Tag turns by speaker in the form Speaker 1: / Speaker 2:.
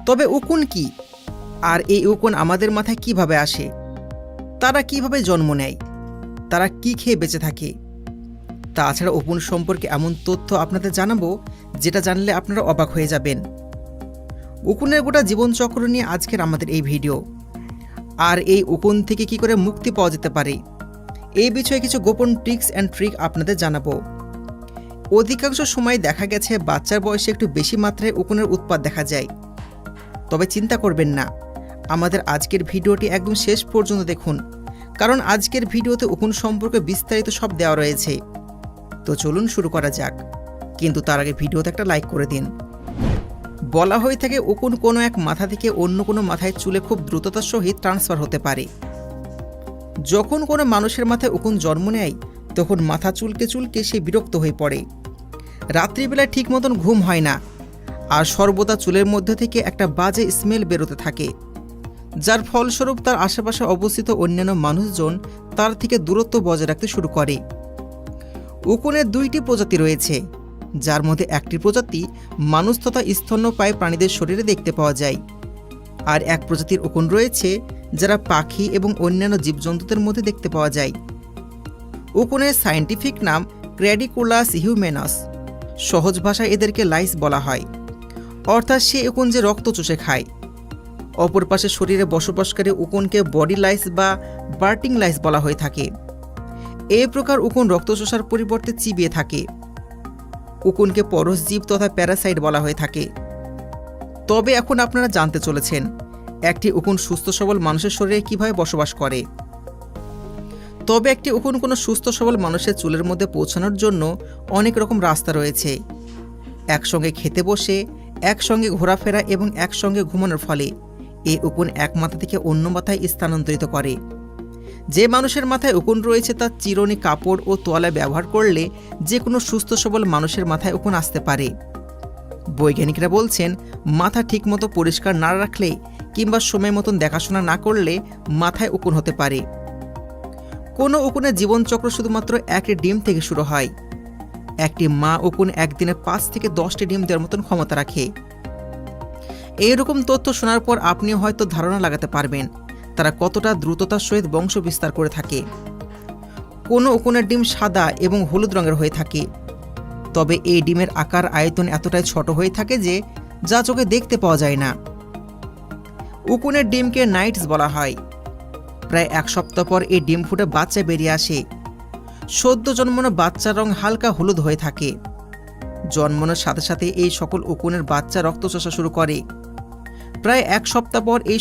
Speaker 1: তবে উকুন কি, আর এই উকুন আমাদের মাথায় কিভাবে আসে, তারা কিভাবে জন্ম নেয়, তারা কি খেয়ে বেঁচে থাকে, তাছাড়া উকুন সম্পর্কে এমন তথ্য আপনাদের জানাবো যেটা জানলে আপনারা অবাক হয়ে যাবেন। উকুনের গোটা জীবনচক্র নিয়ে আজকের আমাদের এই ভিডিও। আর এই উকুন থেকে কি করে মুক্তি পাওয়া যেতে পারে এই বিষয়ে কিছু গোপন ট্রিক্স অ্যান্ড ট্রিক আপনাদের জানাবো। অধিকাংশ সময় দেখা গেছে বাচ্চার বয়সে একটু বেশি মাত্রায় উকুনের উৎপাত দেখা যায়। তবে চিন্তা করবেন না, আমাদের আজকের ভিডিওটি একদম শেষ পর্যন্ত দেখুন, কারণ আজকের ভিডিওতে উকুন সম্পর্কে বিস্তারিত সব দেওয়া রয়েছে। তো চলুন শুরু করা যাক, কিন্তু তার আগে ভিডিওতে একটা লাইক করে দিন। বলা হয়ে থাকে উকুন কোনো এক মাথা থেকে অন্য কোনো মাথায় চুলে খুব দ্রুততার সহিত ট্রান্সফার হতে পারে। যখন কোনো মানুষের মাথায় উকুন জন্ম নেয় তখন মাথা চুলকে চুলকে সে বিরক্ত হয়ে পড়ে। রাত্রিবেলায় ঠিক মতন ঘুম হয় না, আর সর্বদা চুলের মধ্যে থেকে একটা বাজে স্মেল বেরোতে থাকে, যার ফলস্বরূপ তার আশেপাশে অবস্থিত অন্যান্য মানুষজন তার থেকে দূরত্ব বজায় রাখতে শুরু করে। উকুনের দুইটি প্রজাতি রয়েছে, যার মধ্যে একটি প্রজাতি মানুষ তথা স্তন্যপায়ী প্রাণীদের শরীরে দেখতে পাওয়া যায়, আর এক প্রজাতির উকুন রয়েছে যারা পাখি এবং অন্যান্য জীবজন্তুদের মধ্যে দেখতে পাওয়া যায়। উকুনের সায়েন্টিফিক নাম ক্র্যাডিকুলাস হিউম্যানাস। সহজ ভাষায় এদেরকে লাইস বলা হয়, অর্থাৎ সে উকুন যে রক্ত চুষে খায়। অপর পাশে শরীরে বসবাসকারী উকুনকে বডি লাইস বা বার্টিং লাইস বলা হয়ে থাকে। এই প্রকার উকুন রক্ত চোষার পরিবর্তে চিবিয়ে থাকে। উকুনকে পরজীব তথা প্যারাসাইট বলা হয়ে থাকে। তবে এখন আপনারা জানতে চলেছেন একটি উকুন সুস্থ সবল মানুষের শরীরে কিভাবে বসবাস করে। তবে একটি উকুন কোনো সুস্থ সবল মানুষের চুলের মধ্যে পৌঁছানোর জন্য অনেক রকম রাস্তা রয়েছে। একসঙ্গে খেতে বসে, একসঙ্গে ঘোরাফেরা এবং একসঙ্গে ঘুমানোর ফলে এই উকুন এক মাথা থেকে অন্য মাথায় স্থানান্তরিত করে। যে মানুষের মাথায় উকুন রয়েছে তার চিরুনি, কাপড় ও তোয়ালে ব্যবহার করলে যে কোনো সুস্থ সবল মানুষের মাথায় উকুন আসতে পারে। বৈজ্ঞানিকরা বলছেন মাথা ঠিকমতো পরিষ্কার না রাখলে কিংবা সময় মতন দেখাশোনা না করলে মাথায় উকুন হতে পারে। কোনো উকুনের জীবনচক্র শুধুমাত্র একটি ডিম থেকে শুরু হয়। একটি মা উকুন একদিনে 5 থেকে 10টি ডিম দেওয়ার মতন ক্ষমতা রাখে। এইরকম তথ্য শোনার পর আপনিও হয়তো ধারণা লাগাতে পারবেন তারা কতটা দ্রুততার সহিত বংশ বিস্তার করে থাকে। কোনো উকুনের ডিম সাদা এবং হলুদ রঙের হয়ে থাকে, তবে এই ডিমের আকার আয়তন এতটাই ছোট হয়ে থাকে যে যা চোখে দেখতে পাওয়া যায় না। উকুনের ডিমকে নাইটস বলা হয়। প্রায় 1 সপ্তাহ পর এই ডিম ফুটে বাচ্চা বেরিয়ে আসে। সদ্য জন্মানো বাচ্চার রং হালকা হলুদ হয়ে থাকে। জন্মানোর সাথে সাথে এই সকল উকুনের বাচ্চা রক্ত চোষা শুরু করে। প্রায় 1 সপ্তাহ পর এই